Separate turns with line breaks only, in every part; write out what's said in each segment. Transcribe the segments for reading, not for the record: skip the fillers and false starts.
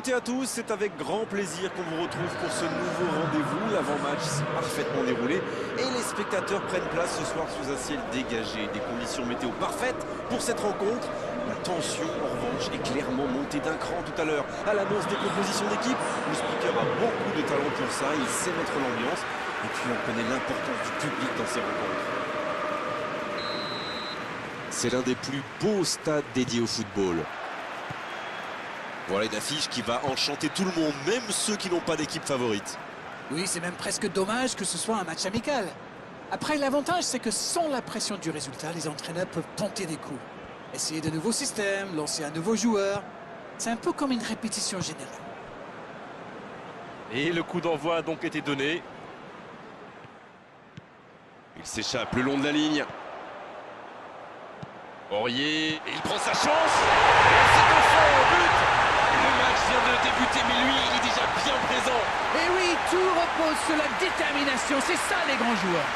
toutes et à tous, c'est avec grand plaisir qu'on vous retrouve pour ce nouveau rendez-vous. L'avant-match s'est parfaitement déroulé et les spectateurs prennent place ce soir sous un ciel dégagé. Des conditions météo parfaites pour cette rencontre. La tension, en revanche, est clairement montée d'un cran tout à l'heure. À l'annonce des compositions d'équipe, le speaker a beaucoup de talent pour ça, il sait mettre l'ambiance. Et puis on connaît l'importance du public dans ces rencontres. C'est l'un des plus beaux stades dédiés au football. Voilà une affiche qui va enchanter tout le monde, même ceux qui n'ont pas d'équipe favorite.
Oui, c'est même presque dommage que ce soit un match amical. Après, l'avantage, c'est que sans la pression du résultat, les entraîneurs peuvent tenter des coups. Essayer de nouveaux systèmes, lancer un nouveau joueur. C'est un peu comme une répétition générale.
Et le coup d'envoi a donc été donné. Il s'échappe le long de la ligne. Aurier, il prend sa chance. C'est au fond, au but. Le match vient de débuter, mais lui, il est déjà bien présent.
Et oui, tout repose sur la détermination. C'est ça, les grands joueurs.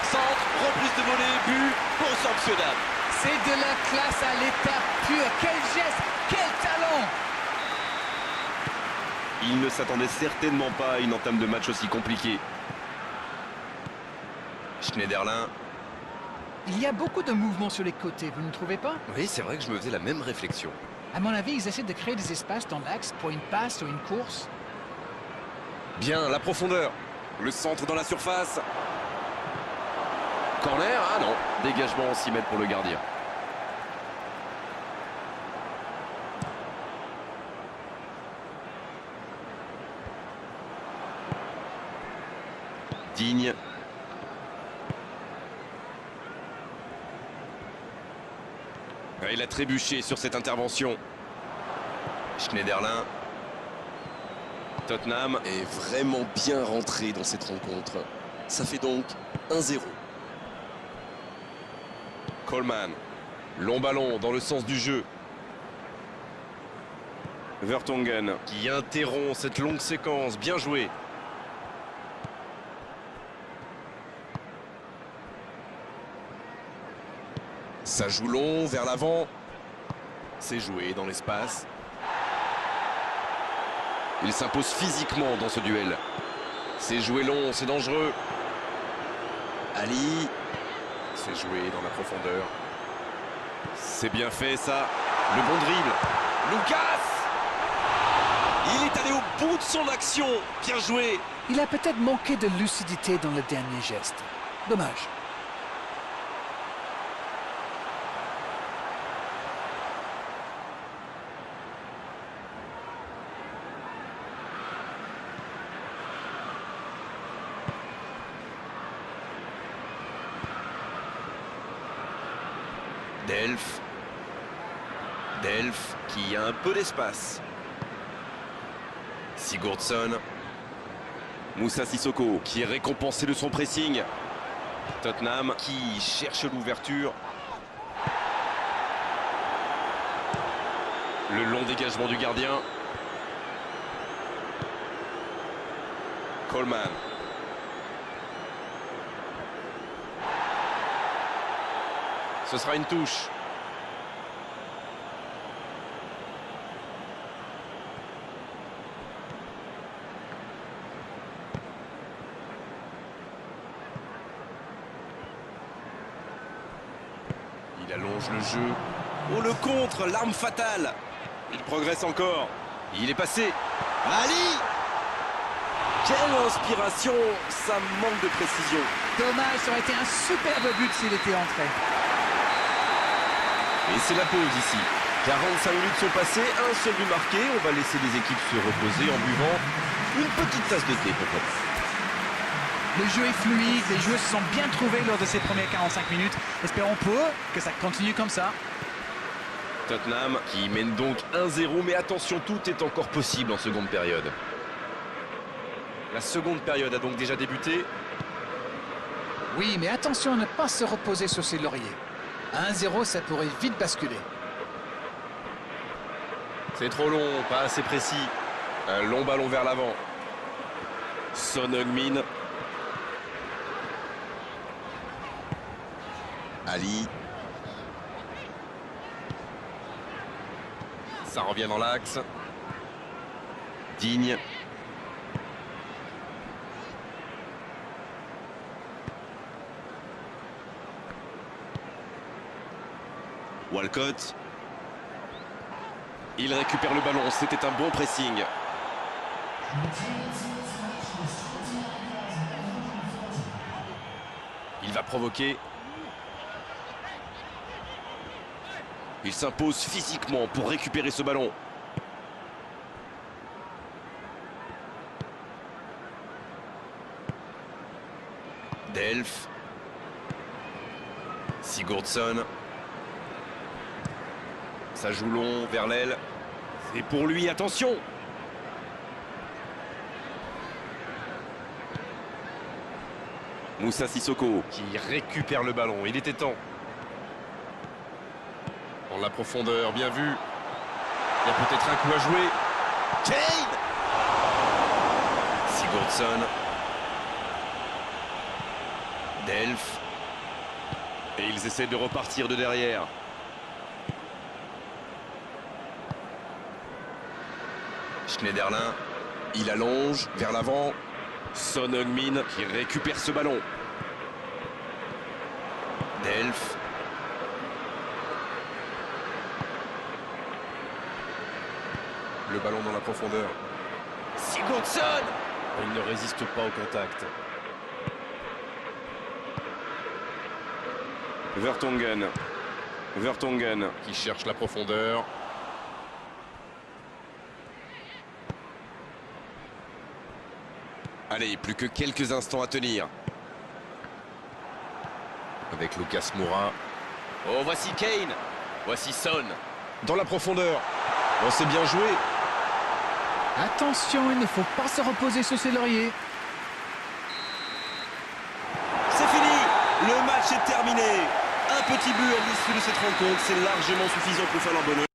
Centre, reprise de volée, but, bon sanctionnable.
C'est de la classe à l'état pur. Quel geste, quel talent!
Il ne s'attendait certainement pas à une entame de match aussi compliquée. Schneiderlin.
Il y a beaucoup de mouvements sur les côtés, vous ne trouvez pas?
Oui, c'est vrai que je me faisais la même réflexion.
À mon avis, ils essaient de créer des espaces dans l'axe pour une passe ou une course.
Bien, la profondeur. Le centre dans la surface. Corner, ah non. Dégagement en 6 mètres pour le gardien. Digne. Il a trébuché sur cette intervention. Schneiderlin. Tottenham est vraiment bien rentré dans cette rencontre. Ça fait donc 1-0. Coleman. Long ballon dans le sens du jeu. Vertonghen qui interrompt cette longue séquence. Bien joué. Ça joue long vers l'avant. C'est joué dans l'espace. Il s'impose physiquement dans ce duel. C'est joué long, c'est dangereux. Ali. C'est joué dans la profondeur. C'est bien fait ça. Le bon dribble. Lucas. Il est allé au bout de son action. Bien joué.
Il a peut-être manqué de lucidité dans le dernier geste. Dommage.
Delph qui a un peu d'espace. Sigurdsson. Moussa Sissoko qui est récompensé de son pressing. Tottenham qui cherche l'ouverture. Le long dégagement du gardien. Coleman. Ce sera une touche. Il allonge le jeu. Oh, le contre, l'arme fatale. Il progresse encore. Il est passé. Ali! Quelle inspiration! Ça manque de précision.
Dommage, ça aurait été un superbe but s'il était entré.
Et c'est la pause ici. 45 minutes sont passées, un seul but marqué. On va laisser les équipes se reposer en buvant une petite tasse de thé peut-être.
Le jeu est fluide, les joueurs se sont bien trouvés lors de ces premières 45 minutes. Espérons pour eux que ça continue comme ça.
Tottenham qui mène donc 1-0, mais attention, tout est encore possible en seconde période. La seconde période a donc déjà débuté.
Oui, mais attention à ne pas se reposer sur ses lauriers. À 1-0, ça pourrait vite basculer.
C'est trop long, pas assez précis. Un long ballon vers l'avant. Son Heung-min. Ali. Ça revient dans l'axe. Digne. Walcott. Il récupère le ballon, c'était un bon pressing. Il va provoquer. Il s'impose physiquement pour récupérer ce ballon. Delph. Sigurdsson. Ça joue long vers l'aile. C'est pour lui, attention! Moussa Sissoko qui récupère le ballon. Il était temps. Dans la profondeur, bien vu. Il y a peut-être un coup à jouer. Kane! Sigurdsson. Delph. Et ils essaient de repartir de derrière. Schneiderlin. Il allonge vers l'avant. Son Heung-min qui récupère ce ballon. Delph. Le ballon dans la profondeur. Sigurdsson. Il ne résiste pas au contact. Vertonghen. Vertonghen qui cherche la profondeur. Allez, plus que quelques instants à tenir. Avec Lucas Moura. Oh, voici Kane. Voici Son. Dans la profondeur. On s'est bien joué.
Attention, il ne faut pas se reposer sur ses lauriers.
C'est fini. Le match est terminé. Un petit but à l'issue de cette rencontre, c'est largement suffisant pour faire leur bonheur.